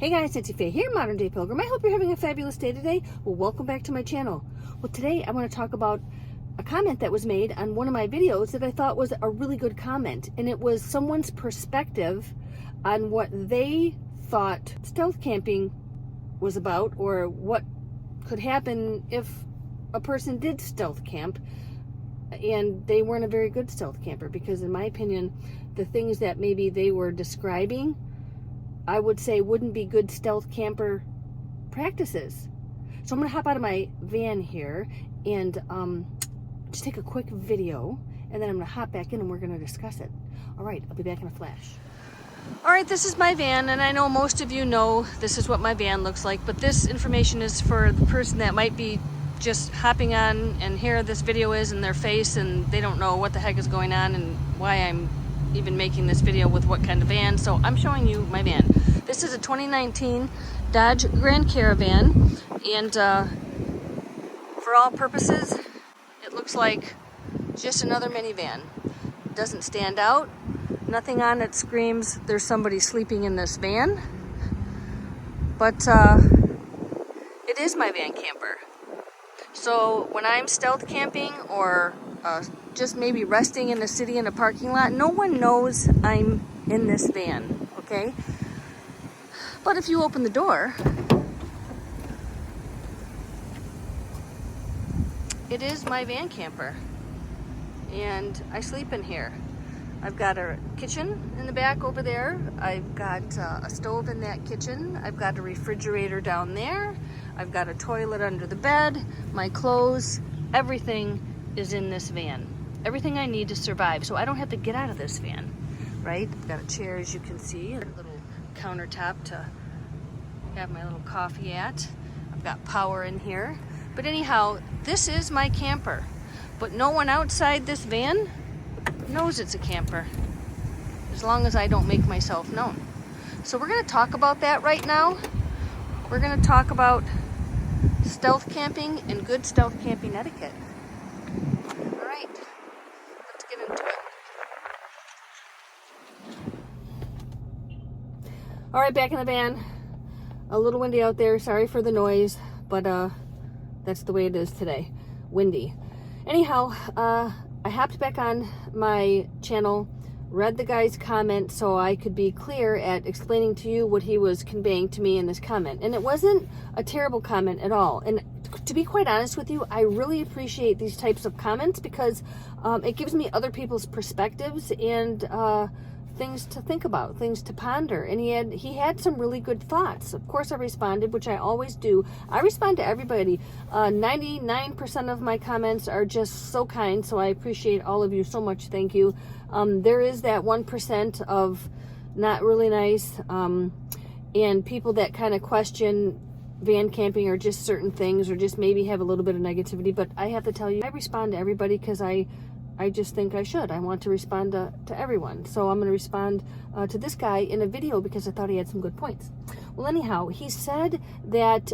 Hey guys, it's Faye here, Modern Day Pilgrim. I hope you're having a fabulous day today. Well, welcome back to my channel. Well, today I want to talk about a comment that was made on one of my videos that I thought was a really good comment. And it was someone's perspective on what they thought stealth camping was about, or what could happen if a person did stealth camp and they weren't a very good stealth camper. Because in my opinion, the things that maybe they were describing, I would say wouldn't be good stealth camper practices. So I'm going to hop out of my van here and just take a quick video, and then I'm going to hop back in and we're going to discuss it. All right, I'll be back in a flash. All right, this is my van, and I know most of you know this is what my van looks like, but this information is for the person that might be just hopping on and here this video is in their face and they don't know what the heck is going on and why I'm even making this video with what kind of van. So I'm showing you my van. This is a 2019 Dodge Grand Caravan, and for all purposes it looks like just another minivan. It doesn't stand out. Nothing on it screams there's somebody sleeping in this van, but it is my van camper. So when I'm stealth camping or just maybe resting in the city in a parking lot, no one knows I'm in this van, okay? But if you open the door, it is my van camper, and I sleep in here. I've got a kitchen in the back over there. I've got a stove in that kitchen. I've got a refrigerator down there. I've got a toilet under the bed. My clothes, everything is in this van. Everything I need to survive, so I don't have to get out of this van, right? I've got a chair, as you can see, a little countertop to have my little coffee at. I've got power in here. But anyhow, this is my camper. But no one outside this van knows it's a camper, as long as I don't make myself known. So we're going to talk about that right now. We're going to talk about stealth camping and good stealth camping etiquette. All right, let's get into it. All right, back in the van. A little windy out there. Sorry for the noise, but that's the way it is today. Windy. Anyhow, I hopped back on my channel, read the guy's comment so I could be clear at explaining to you what he was conveying to me in this comment. And it wasn't a terrible comment at all. And to be quite honest with you, I really appreciate these types of comments because it gives me other people's perspectives and things to think about, things to ponder. And he had some really good thoughts. Of course I responded, which I always do. I respond to everybody. 99% of my comments are just so kind, so I appreciate all of you so much. Thank you. There is that 1% of not really nice and people that kind of question van camping or just certain things, or just maybe have a little bit of negativity. But I have to tell you, I respond to everybody because I just think I should. I want to respond to everyone. So I'm going to respond to this guy in a video because I thought he had some good points. Well, anyhow, he said that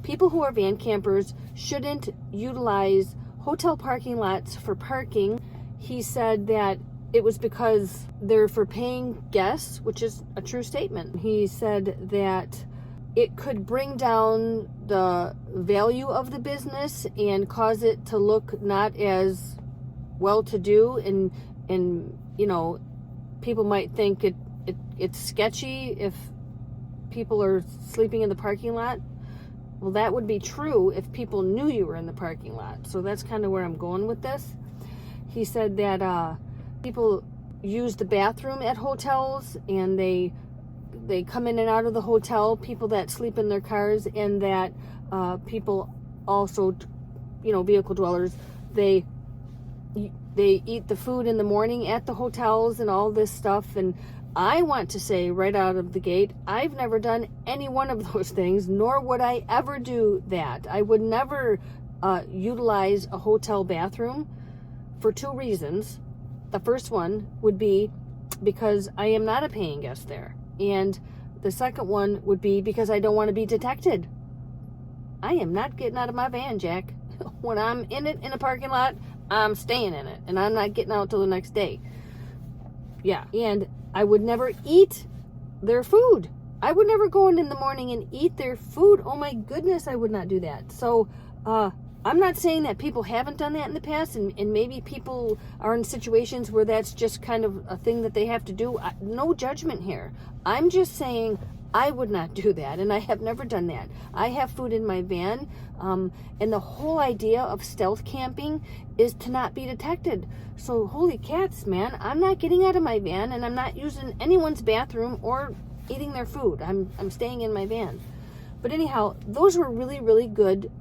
people who are van campers shouldn't utilize hotel parking lots for parking. He said that it was because they're for paying guests, which is a true statement. He said that it could bring down the value of the business and cause it to look not as well-to-do, and you know, people might think it's sketchy if people are sleeping in the parking lot. Well, that would be true if people knew you were in the parking lot. So that's kind of where I'm going with this. He said that people use the bathroom at hotels, and they come in and out of the hotel, people that sleep in their cars, and that people also, you know, vehicle dwellers, they eat the food in the morning at the hotels and all this stuff. And I want to say right out of the gate, I've never done any one of those things, nor would I ever do that. I would never utilize a hotel bathroom for two reasons. The first one would be because I am not a paying guest there. And the second one would be because I don't want to be detected. I am not getting out of my van, Jack. When I'm in it in a parking lot, I'm staying in it, and I'm not getting out till the next day. Yeah, and I would never eat their food. I would never go in the morning and eat their food. Oh my goodness, I would not do that. So I'm not saying that people haven't done that in the past, and maybe people are in situations where that's just kind of a thing that they have to do. No judgment here. I'm just saying I would not do that, and I have never done that. I have food in my van, and the whole idea of stealth camping is to not be detected. So holy cats, man, I'm not getting out of my van, and I'm not using anyone's bathroom or eating their food. I'm staying in my van. But anyhow, those were really, really good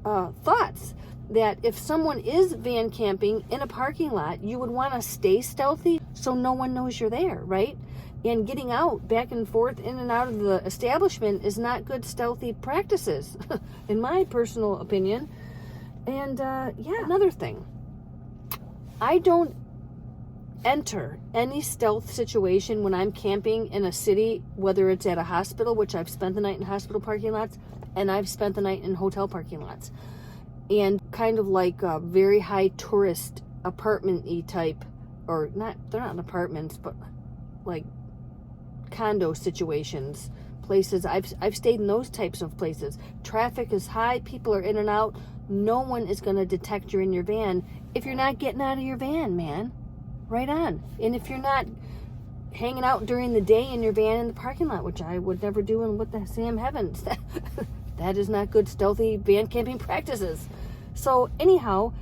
thoughts, that if someone is van camping in a parking lot, you would want to stay stealthy so no one knows you're there, right? And getting out back and forth in and out of the establishment is not good stealthy practices, in my personal opinion. And yeah, another thing, I don't enter any stealth situation when I'm camping in a city, whether it's at a hospital, which I've spent the night in hospital parking lots, and I've spent the night in hotel parking lots, and kind of like a very high tourist apartment-y type, or not, they're not apartments, but like condo situations, places. I've stayed in those types of places. Traffic is high, people are in and out. No one is going to detect you're in your van if you're not getting out of your van, man. Right on. And if you're not hanging out during the day in your van in the parking lot, which I would never do, and what the Sam heavens, that is not good stealthy van camping practices. So anyhow,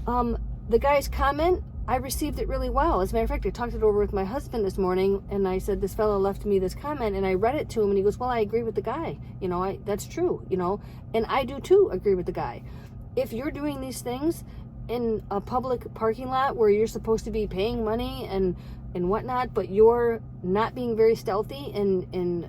the guy's comment, I received it really well. As a matter of fact, I talked it over with my husband this morning, and I said, this fellow left me this comment, and I read it to him, and he goes, well, I agree with the guy. You know, that's true, you know, and I do too agree with the guy. If you're doing these things in a public parking lot where you're supposed to be paying money and whatnot, but you're not being very stealthy, and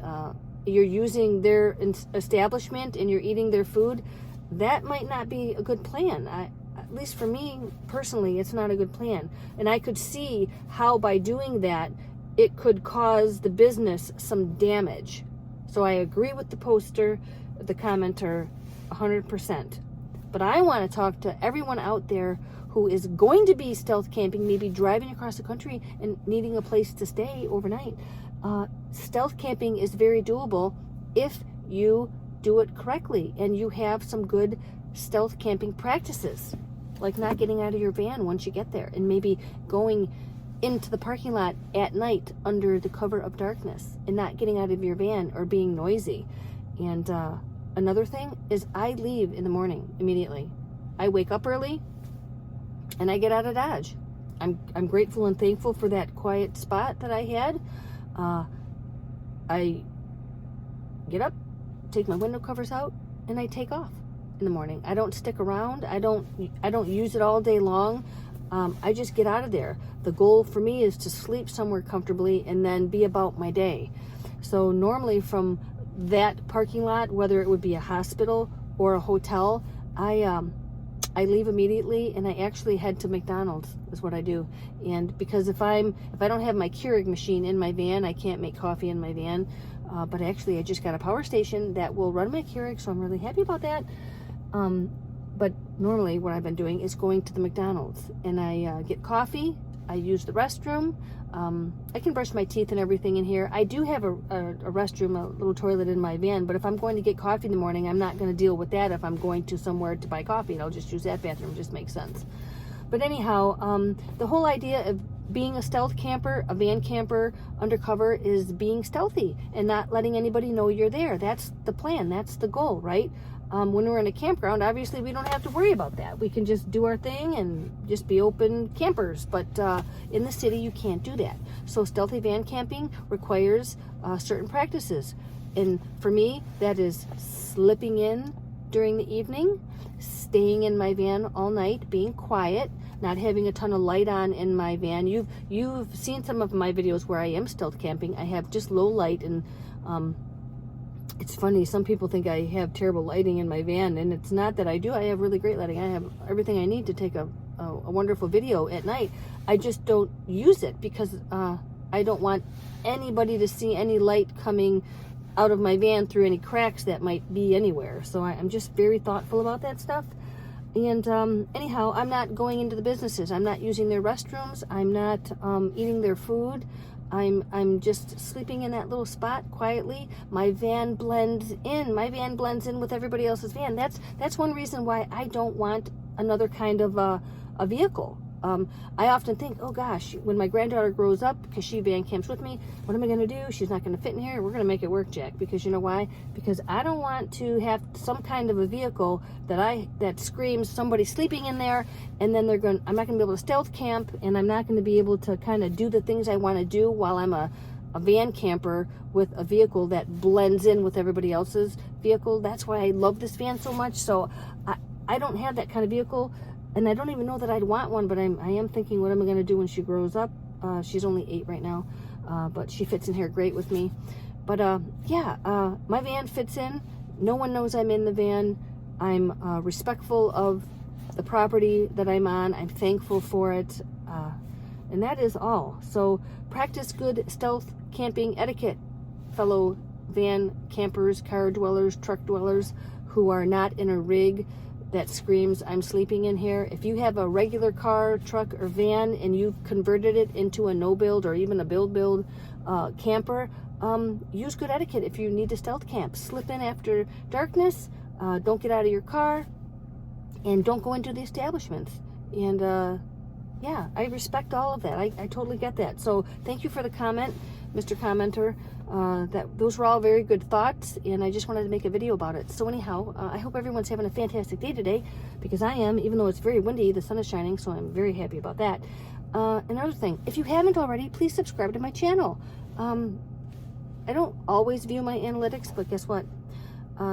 you're using their establishment and you're eating their food, that might not be a good plan. At least for me personally, it's not a good plan. And I could see how by doing that, it could cause the business some damage. So I agree with the poster, the commenter, 100%. But I want to talk to everyone out there who is going to be stealth camping, maybe driving across the country and needing a place to stay overnight. Stealth camping is very doable if you do it correctly and you have some good stealth camping practices, like not getting out of your van once you get there, and maybe going into the parking lot at night under the cover of darkness and not getting out of your van or being noisy. And another thing is I leave in the morning immediately. I wake up early and I get out of Dodge. I'm grateful and thankful for that quiet spot that I had. I get up, take my window covers out, and I take off in the morning. I don't stick around. I don't use it all day long. I just get out of there. The goal for me is to sleep somewhere comfortably and then be about my day. So normally from that parking lot, whether it would be a hospital or a hotel, I leave immediately and I actually head to McDonald's is what I do. And because if I don't have my Keurig machine in my van, I can't make coffee in my van. But actually I just got a power station that will run my Keurig, so I'm really happy about that. But normally what I've been doing is going to the McDonald's and I get coffee. I use the restroom. I can brush my teeth and everything in here. I do have a restroom, a little toilet in my van, but if I'm going to get coffee in the morning, I'm not going to deal with that if I'm going to somewhere to buy coffee. I'll just use that bathroom. It just makes sense. But anyhow, the whole idea of being a stealth camper, a van camper undercover, is being stealthy and not letting anybody know you're there. That's the plan. That's the goal, right? When we're in a campground, obviously we don't have to worry about that. We can just do our thing and just be open campers. But in the city, you can't do that. So stealthy van camping requires certain practices. And for me, that is slipping in during the evening, staying in my van all night, being quiet, not having a ton of light on in my van. You've seen some of my videos where I am stealth camping. I have just low light, and it's funny, some people think I have terrible lighting in my van, and it's not that I do. I have really great lighting. I have everything I need to take a wonderful video at night. I just don't use it because I don't want anybody to see any light coming out of my van through any cracks that might be anywhere. So I'm just very thoughtful about that stuff. And anyhow, I'm not going into the businesses. I'm not using their restrooms. I'm not eating their food. I'm just sleeping in that little spot quietly. My van blends in. My van blends in with everybody else's van. That's one reason why I don't want another kind of a vehicle. I often think, oh gosh, when my granddaughter grows up, because she van camps with me, what am I going to do? She's not going to fit in here. We're going to make it work, Jack. Because you know why? Because I don't want to have some kind of a vehicle that screams somebody sleeping in there, and then I'm not going to be able to stealth camp, and I'm not going to be able to kind of do the things I want to do while I'm a van camper with a vehicle that blends in with everybody else's vehicle. That's why I love this van so much. So I don't have that kind of vehicle. And I don't even know that I'd want one, but I am thinking, what am I going to do when she grows up? She's only 8 right now, but she fits in here great with me. But yeah, my van fits in. No one knows I'm in the van. I'm respectful of the property that I'm on. I'm thankful for it. And that is all. So practice good stealth camping etiquette, fellow van campers, car dwellers, truck dwellers who are not in a rig that screams, I'm sleeping in here. If you have a regular car, truck, or van and you've converted it into a no-build or even a build camper, use good etiquette if you need to stealth camp. Slip in after darkness, don't get out of your car, and don't go into the establishments. And yeah, I respect all of that. I totally get that. So thank you for the comment, Mr. Commenter. Those were all very good thoughts, and I just wanted to make a video about it. So anyhow, I hope everyone's having a fantastic day today, because I am, even though it's very windy, the sun is shining, so I'm very happy about that. Another thing, if you haven't already, please subscribe to my channel. I don't always view my analytics, but guess what?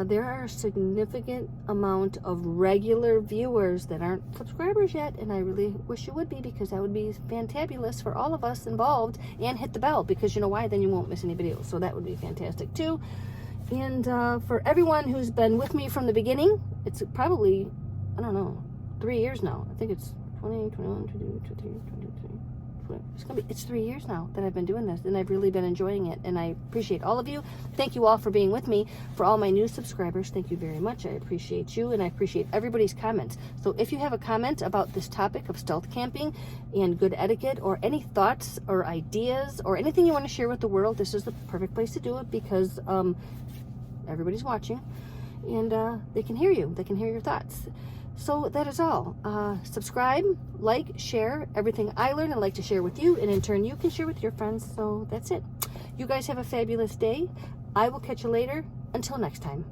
There are a significant amount of regular viewers that aren't subscribers yet, and I really wish you would be, because that would be fantabulous for all of us involved. And hit the bell, because you know why? Then you won't miss any videos, so that would be fantastic too. And for everyone who's been with me from the beginning, it's probably, I don't know, 3 years now. I think it's 20, 21, 22, 23, 23. It's 3 years now that I've been doing this, and I've really been enjoying it, and I appreciate all of you. Thank you all for being with me. For all my new subscribers, thank you very much. I appreciate you, and I appreciate everybody's comments. So if you have a comment about this topic of stealth camping and good etiquette, or any thoughts or ideas or anything you want to share with the world, this is the perfect place to do it, because everybody's watching, and they can hear you. They can hear your thoughts. So that is all. Subscribe, like, share everything I learn and like to share with you, and in turn you can share with your friends. So that's it. You guys have a fabulous day. I will catch you later. Until next time.